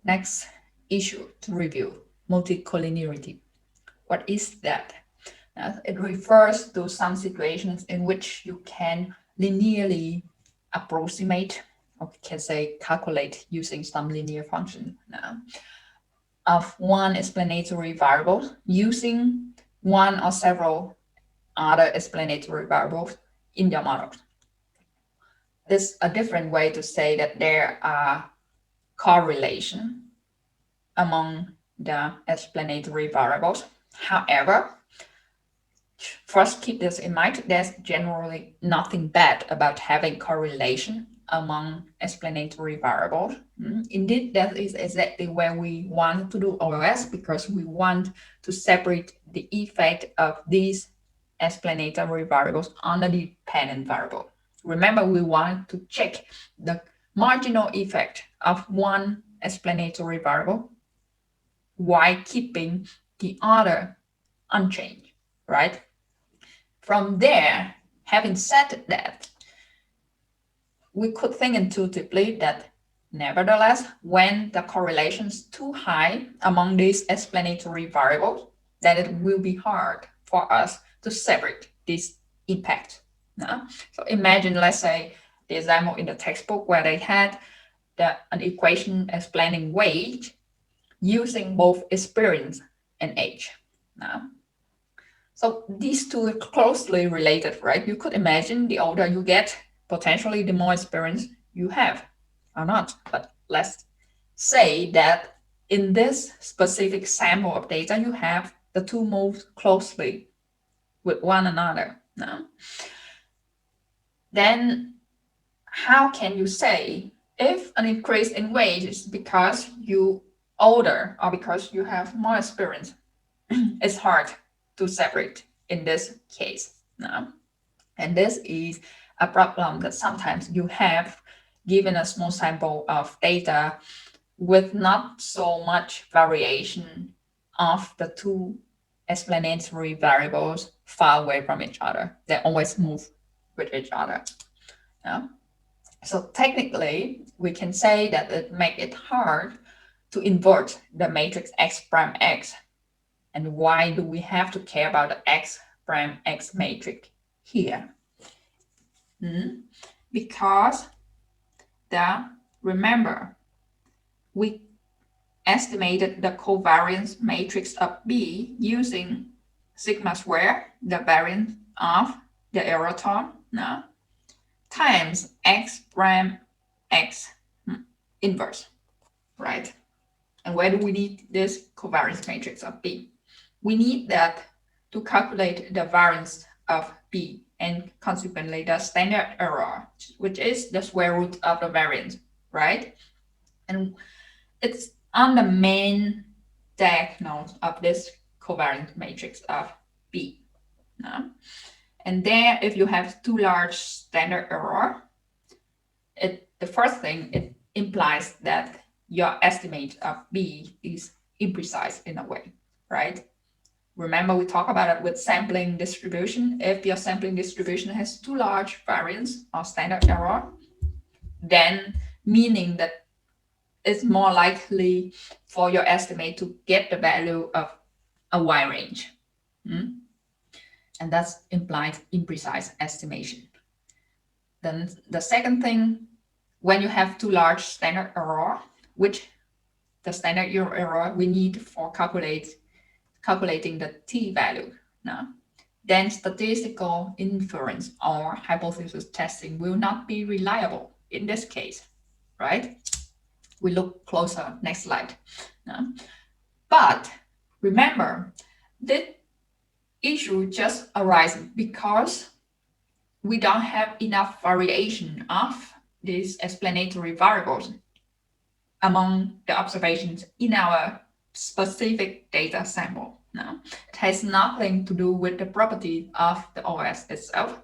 Next issue to review, multicollinearity. What is that? It refers to some situations in which you can linearly approximate, or we can say calculate using some linear function of one explanatory variable using one or several other explanatory variables in your model. This is a different way to say that there are correlation among the explanatory variables. However, first keep this in mind, there's generally nothing bad about having correlation among explanatory variables. Indeed, that is exactly where we want to do OS, because we want to separate the effect of these explanatory variables on the dependent variable. Remember, we want to check the marginal effect of one explanatory variable while keeping the other unchanged, right? From there, having said that, we could think intuitively that nevertheless, when the correlation is too high among these explanatory variables, then it will be hard for us to separate this impact. So imagine, let's say, the example in the textbook where they had an equation explaining weight using both experience and age. So these two are closely related, right? You could imagine the older you get, potentially the more experience you have, or not. But let's say that in this specific sample of data, you have the two move closely with one another. Then how can you say if an increase in weight is because you older or because you have more experience? It's hard to separate in this case. And this is a problem that sometimes you have given a small sample of data with not so much variation of the two explanatory variables far away from each other. They always move with each other. So technically, we can say that it makes it hard to invert the matrix X prime X. And why do we have to care about the X prime X matrix here? Because remember, we estimated the covariance matrix of B using sigma square, the variance of the error term, times X prime X inverse, right? And where do we need this covariance matrix of B? We need that to calculate the variance of B and consequently the standard error, which is the square root of the variance, right? And it's on the main diagonal of this covariance matrix of B. And there, if you have too large standard error, the first thing, it implies that your estimate of B is imprecise in a way, right? Remember, we talk about it with sampling distribution. If your sampling distribution has too large variance or standard error, then meaning that it's more likely for your estimate to get the value of a wide range. And that's implied imprecise estimation. Then the second thing, when you have too large standard error, which the standard error we need for calculating the t-value, then statistical inference or hypothesis testing will not be reliable in this case, right? We look closer, next slide. But remember, this issue just arises because we don't have enough variation of these explanatory variables among the observations in our specific data sample. It has nothing to do with the property of the OS itself.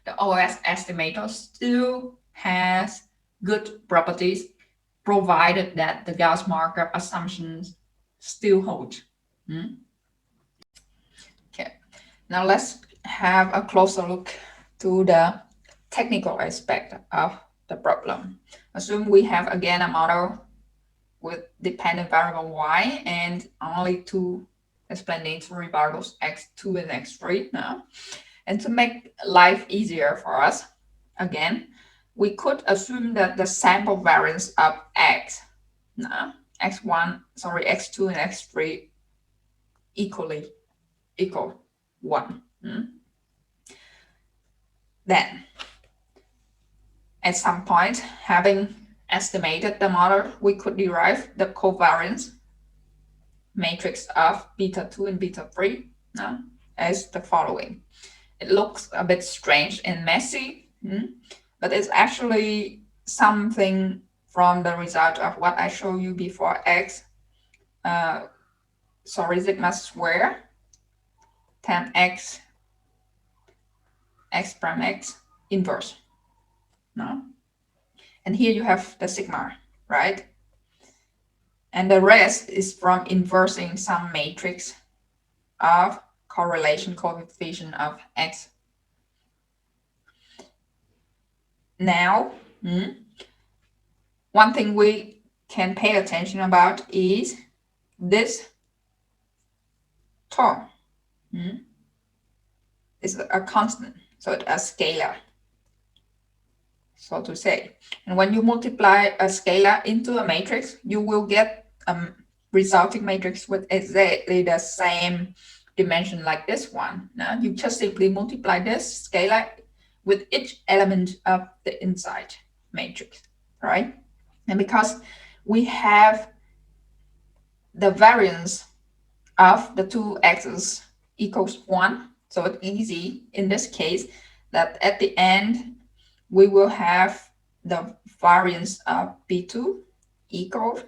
The OS estimator still has good properties, provided that the Gauss markup assumptions still hold. Okay, now let's have a closer look to the technical aspect of the problem. Assume we have again a model with dependent variable y and only two explanatory variables x2 and x3 now. And to make life easier for us, again, we could assume that the sample variance of x, x2 and x3 equal 1. Then, at some point, having estimated the model, we could derive the covariance matrix of beta 2 and beta 3 as the following. It looks a bit strange and messy, but it's actually something from the result of what I showed you before, sigma square times x prime x inverse. And here you have the sigma, right? And the rest is from inversing some matrix of correlation coefficient of x. Now, one thing we can pay attention about is this term. Is a constant, so it's a scalar, so to say. And when you multiply a scalar into a matrix, you will get a resulting matrix with exactly the same dimension like this one. Now you just simply multiply this scalar with each element of the inside matrix, right? And because we have the variance of the two x's equals 1, so it's easy in this case that at the end we will have the variance of B2 equals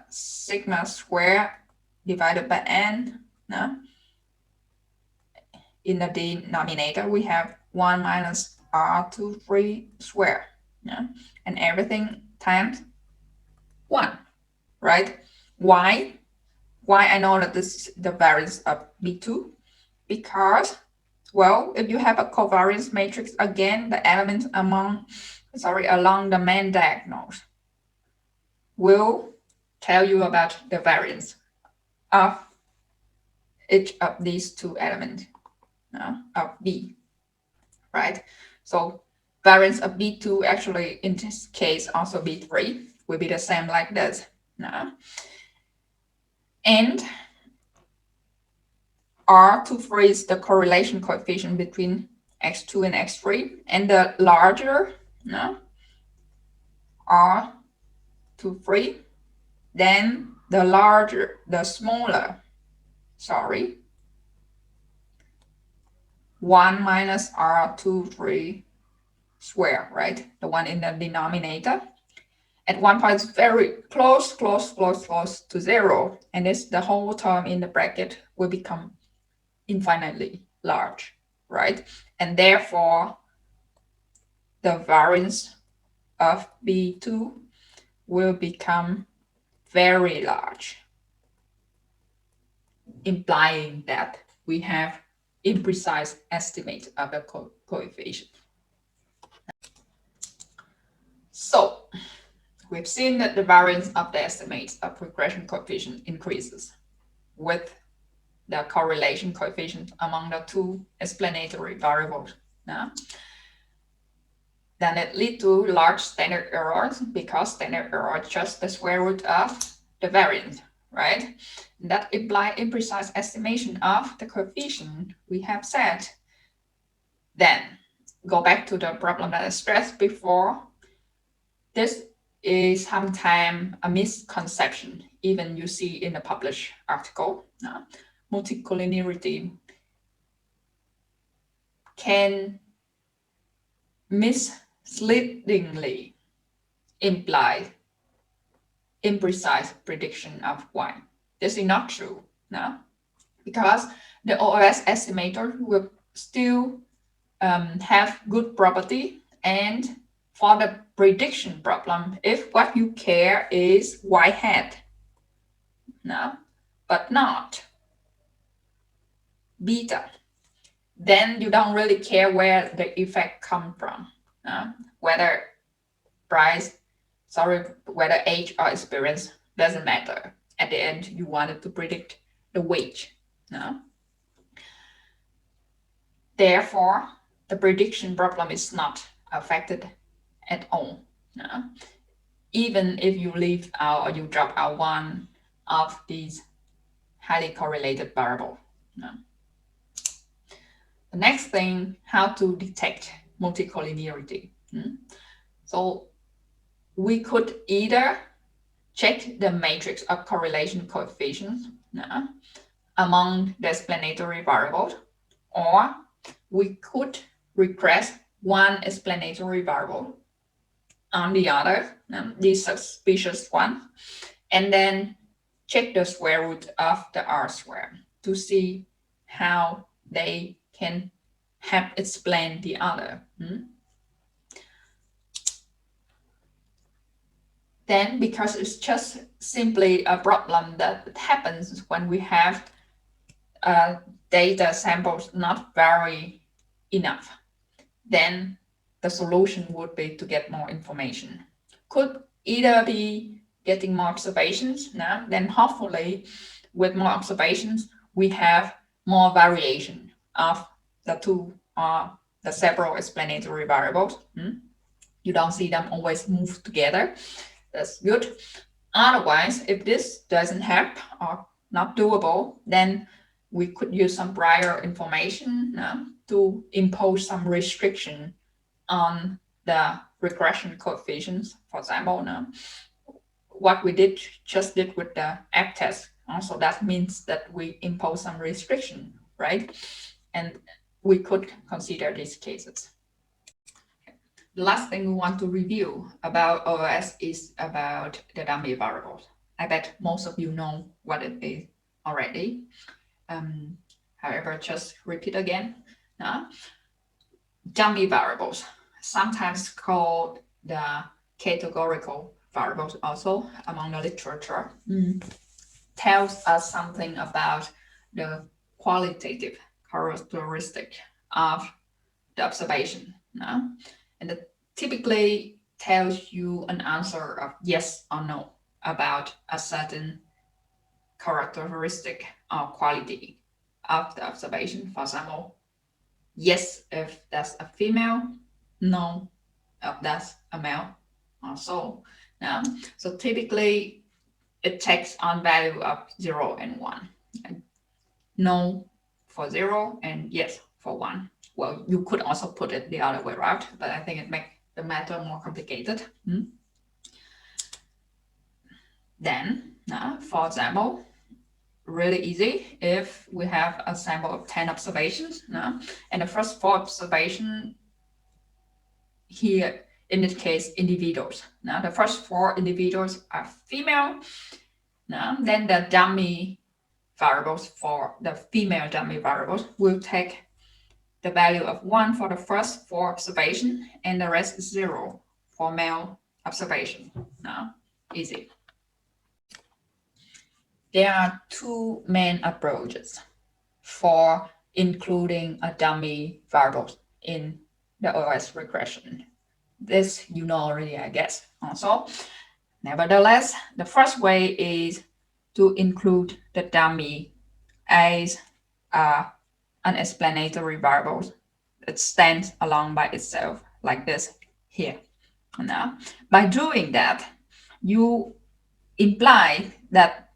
sigma square divided by n. In the denominator, we have 1 minus R23 square, and everything times 1, right? Why I know that this is the variance of B2? Because, well, if you have a covariance matrix, again, the elements along the main diagonals will tell you about the variance of each of these two elements of B, right? So variance of B2 actually in this case also B3 will be the same like this. And R23 is the correlation coefficient between x2 and x3, and the larger R23, then the smaller 1 minus R23 square, right? The one in the denominator. At one point, it's very close to 0, and the whole term in the bracket will become infinitely large, right? And therefore, the variance of B2 will become very large, implying that we have imprecise estimate of the coefficient. So we've seen that the variance of the estimates of regression coefficient increases with the correlation coefficient among the two explanatory variables. Then it leads to large standard errors, because standard error is just the square root of the variance, right? And that implies imprecise estimation of the coefficient we have set. Then go back to the problem that I stressed before. This is sometimes a misconception, even you see in the published article. Multicollinearity can misleadingly imply imprecise prediction of y. This is not true, because the OS estimator will still have good property, and for the prediction problem, if what you care is y hat, but not beta, then you don't really care where the effect comes from, whether price sorry, whether age or experience doesn't matter. At the end, you wanted to predict the wage. No? Therefore, the prediction problem is not affected at all. No? Even if you leave out or you drop out one of these highly correlated variables. No? The next thing, how to detect multicollinearity. So we could either check the matrix of correlation coefficients among the explanatory variables, or we could regress one explanatory variable on the other, the suspicious one, and then check the square root of the R squared to see how they can help explain the other. Then, because it's just simply a problem that happens when we have data samples not vary enough, then the solution would be to get more information. Could either be getting more observations, then hopefully with more observations, we have more variation of the two or the several explanatory variables. You don't see them always move together. That's good. Otherwise, if this doesn't help or not doable, then we could use some prior information to impose some restriction on the regression coefficients. For example, what we just did with the F test. Also, that means that we impose some restriction, right? And we could consider these cases. The last thing we want to review about OOS is about the dummy variables. I bet most of you know what it is already. However, just repeat again. Dummy variables, sometimes called the categorical variables also among the literature, tells us something about the qualitative characteristic of the observation. And it typically tells you an answer of yes or no about a certain characteristic or quality of the observation. For example, yes if that's a female, no if that's a male also. So typically it takes on value of 0 and 1. And no for 0 and yes for 1. Well, you could also put it the other way around, but I think it makes the matter more complicated. Then, for example, really easy, if we have a sample of 10 observations, and the first 4 observations here, in this case, individuals. The first 4 individuals are female. Then the dummy variables for the female dummy variables will take the value of 1 for the first 4 observations, and the rest is 0 for male observation. Easy. There are 2 main approaches for including a dummy variable in the OS regression. This you know already, I guess, also. Nevertheless, the first way is to include the dummy as an explanatory variable. It stands alone by itself like this here. Now, by doing that, you imply that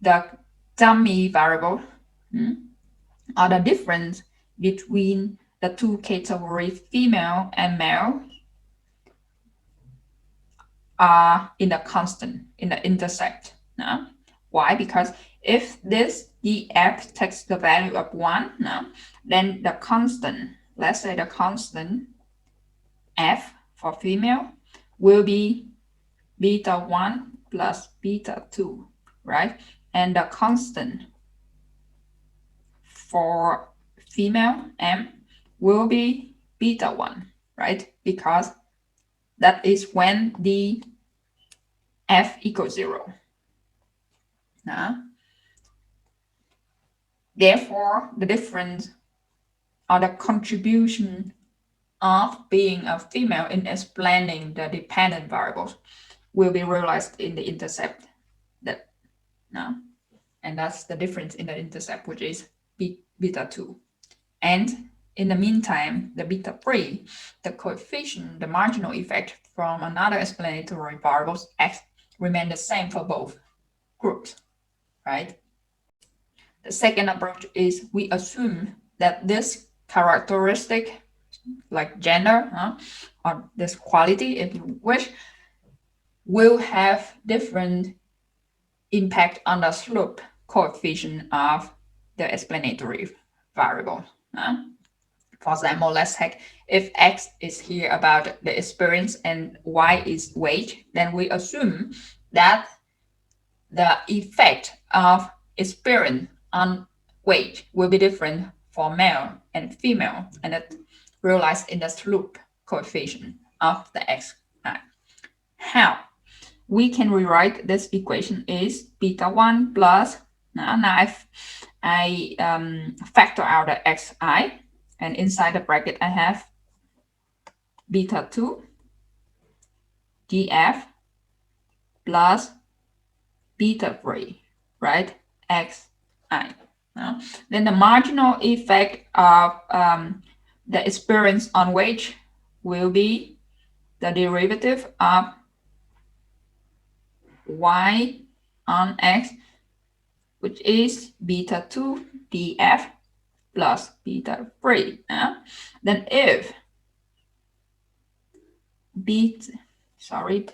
the dummy variable or the difference between the 2 categories, female and male, are in the constant, in the intersect. Why? Because if this df takes the value of 1, then the constant, let's say the constant f for female will be beta 1 plus beta 2, right? And the constant for female m will be beta 1, right? Because that is when the f equals 0. Therefore, the difference or the contribution of being a female in explaining the dependent variables will be realized in the intercept that now, and that's the difference in the intercept, which is beta 2. And in the meantime, the beta 3, the coefficient, the marginal effect from another explanatory variables x remain the same for both groups, right? The second approach is we assume that this characteristic, like gender, or this quality, if you wish, will have different impact on the slope coefficient of the explanatory variable. For example, let's take if x is here about the experience and y is weight, then we assume that the effect of experience on weight will be different for male and female, and it realized in the slope coefficient of the x. How? We can rewrite this equation is beta 1 plus, now I factor out the xi, and inside the bracket I have beta 2 df plus beta 3, right, xi. Then the marginal effect of the experience on weight will be the derivative of y on x, which is beta 2 df plus beta 3. Then if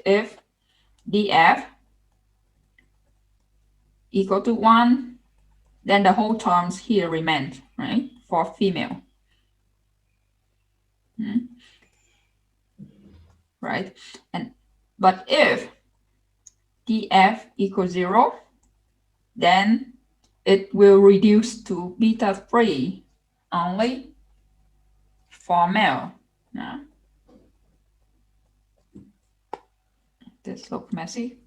if df equal to 1, then the whole terms here remain, right, for female. Right? But if df equals 0, then it will reduce to beta 3 only for male. This looks messy.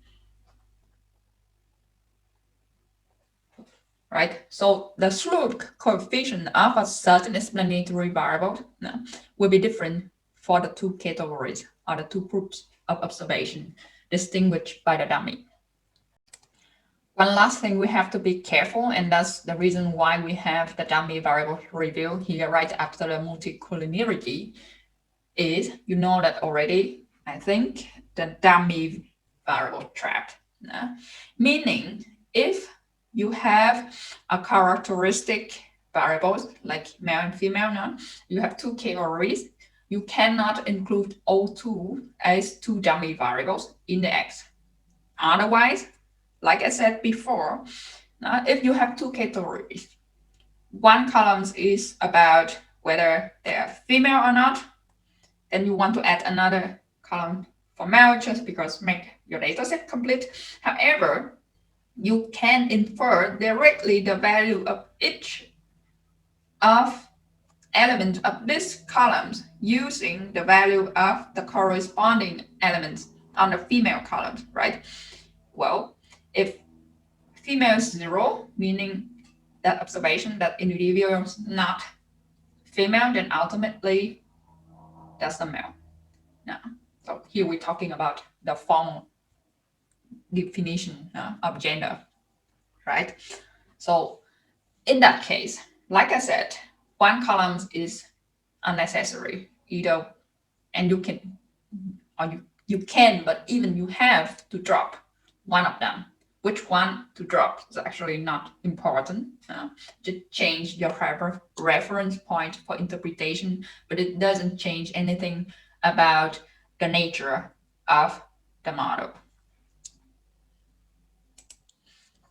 Right? So the slope coefficient of a certain explanatory variable will be different for the two categories or the two groups of observation distinguished by the dummy. One last thing we have to be careful, and that's the reason why we have the dummy variable review here right after the multicollinearity, is you know that already, I think, the dummy variable trap. Meaning, if you have a characteristic variables like male and female, you have two categories. You cannot include all two as two dummy variables in the X. Otherwise, like I said before, if you have two categories, one column is about whether they are female or not, then you want to add another column for male just because make your data set complete. However, you can infer directly the value of each of element of these columns using the value of the corresponding elements on the female columns, right? Well, if female is 0, meaning that observation that individual is not female, then ultimately that's the male. Now, so here we're talking about the formal definition of gender, right? So in that case, like I said, one column is unnecessary either, and you can, or you can, but even you have to drop one of them. Which one to drop is actually not important. Just change your reference point for interpretation, but it doesn't change anything about the nature of the model.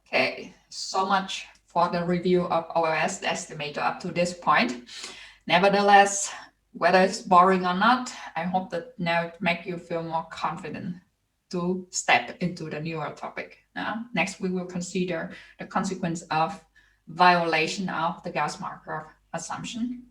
Okay, so much for the review of OLS estimator up to this point. Nevertheless, whether it's boring or not, I hope that now it makes you feel more confident to step into the newer topic. Next, we will consider the consequence of violation of the Gauss marker assumption.